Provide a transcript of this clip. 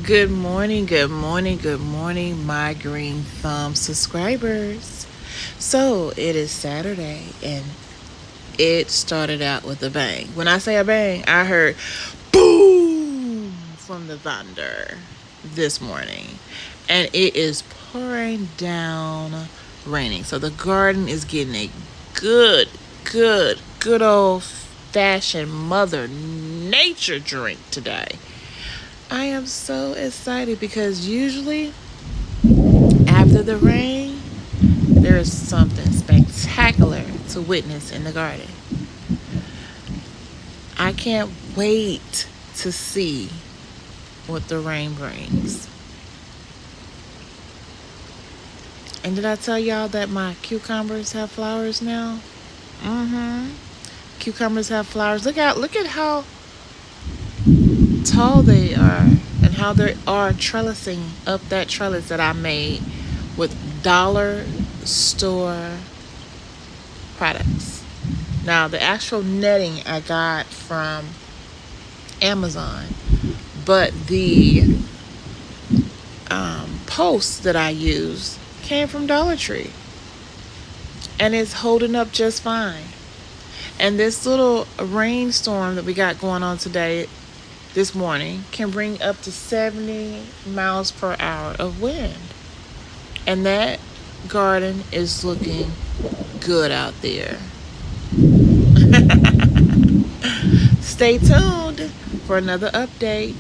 Good morning, good morning, good morning, my green thumb subscribers. So it is Saturday and it started out with a bang. When I say a bang, I heard boom from the thunder this morning. And it is pouring down raining. So the garden is getting a good old fashioned Mother Nature drink today. I am so excited because usually after the rain, there is something spectacular to witness in the garden. I can't wait to see what the rain brings. And did I tell y'all that my cucumbers have flowers now? Cucumbers have flowers. Look at how tall they are and how they are trellising up that trellis that I made with dollar store products. Now, the actual netting I got from Amazon, but the posts that I use came from Dollar Tree, and it's holding up just fine. And this little rainstorm that we got going on this morning, can bring up to 70 miles per hour of wind. And that garden is looking good out there. Stay tuned for another update.